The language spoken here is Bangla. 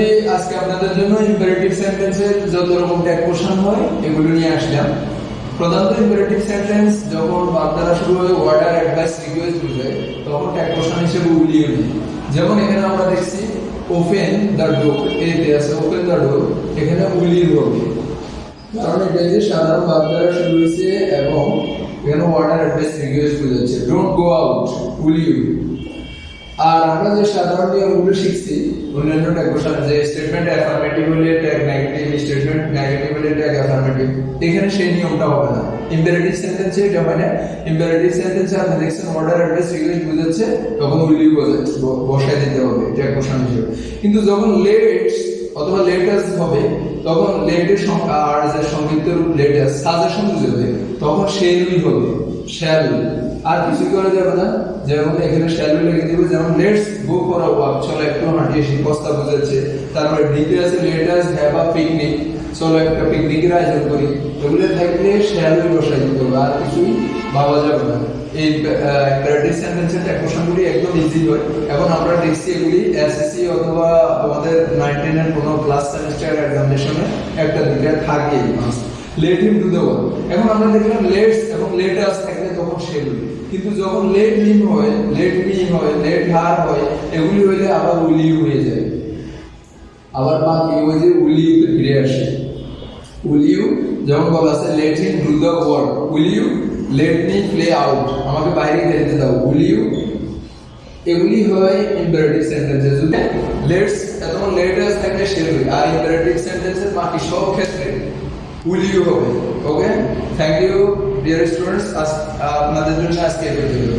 ফাইনালি আজকে আপনাদের জন্য ইম্পারেটিভ সেন্টেন্সের যত রকম ট্যাগ কোশ্চেন হয় এগুলো নিয়ে আসলাম। প্রধানত ইম্পারেটিভ সেন্টেন্স যখন ভার্ব দ্বারা শুরু হয়, অর্ডার, অ্যাডভাইস, রিকোয়েস্ট বোঝায়, তখন ট্যাগ কোশ্চেন হিসেবে উলিয়ে নিই। যেমন এখানে আমরা দেখছি ওপেন দ্য ডোর, এতে আছে ওপেন দ্য ডোর, এখানে উলিয়ে হবে, কারণ এটা যে সাধারণ ভার্ব দ্বারা শুরু হয়েছে এবং এখানে অর্ডার, অ্যাডভাইস, রিকোয়েস্ট বোঝাচ্ছে। ডোন্ট গো আউট, উলিয়ে। আর আমরা যে সাধারণ নিয়মগুলো শিখছি অন্যান্য ট্যাগ কোশ্চেন, যে স্টেটমেন্ট অ্যাফার্মেটিভ হলে ট্যাগ নেগেটিভ, স্টেটমেন্ট নেগেটিভ হলে ট্যাগ অ্যাফার্মেটিভ, এখানে সেই নিয়মটা হবে না। ইম্পারেটিভ সেন্টেন্সে এটা হয় না। ইম্পারেটিভ সেন্টেন্সে আপনি দেখছেন অর্ডার, অ্যাডভাইস, রিকোয়েস্ট বোঝাচ্ছে, তখন উইল বসায় দিতে হবে ট্যাগ কোশ্চেন হিসেবে। কিন্তু যখন লেটস অথবা লেটাস হবে, তখন লেটের আর যে সংক্ষিপ্ত রূপ লেটাস সাজেশন বুঝাবে, তখন সেই হবে শ্যাল, আর কিছু করা যাবে না। যেমন এখানে শ্যাল লিখে দিব, যেমন let's go for a walk, চলো একটু হাঁটি আসি, প্রস্তাব বোঝাচ্ছে। তারপরে ডিতে আছে লেটাস হ্যাভ আ পিকনিক, চলো একটা পিকনিকের আয়োজন করি। এগুলো থাকলে শ্যাল বসাই দিতে হবে, আর কিছুই ভাবা যাবে না। এই ইম্পারেটিভ সেন্টেন্সের ট্যাগ কোশ্চেনগুলি একদম ইজি হয়। এখন আমরা দেখছি এগুলি এসএসসি অথবা আমাদের 9-10 এর কোনো ক্লাস সেমিস্টার এক্সামিনেশনে একটা দুইটা থাকে। Late him do the work, এখন আমরা দেখলাম লেটস এবং লেট আস থাকলে তখন শেল, কিন্তু যখন লেট হিম হয়, লেট মি হয়, লেট হার হয়, এগুলি হইলে আবার উইল ইউ হয়ে যায়। আবার বাকি ওই যে উইল ইউ তে ফিরে আসে। উইল ইউ যেমন বলা আছে let him do the work, will you let me play out, আমাকে বাইরে খেলতে দাও, উইল ইউ। এগুলি হয় ইম্পারেটিভ সেন্টেন্সে। যদি লেটস তখন লেট আস থাকলে শেল হয়, আর ইম্পারেটিভ সেন্টেন্সের বাকি সব ক্ষেত্রে উইল ইউ হবে। ওকে, থ্যাংক ইউ ডিয়ার স্টুডেন্টস, আপনাদের জন্য আজকে এই ভিডিও।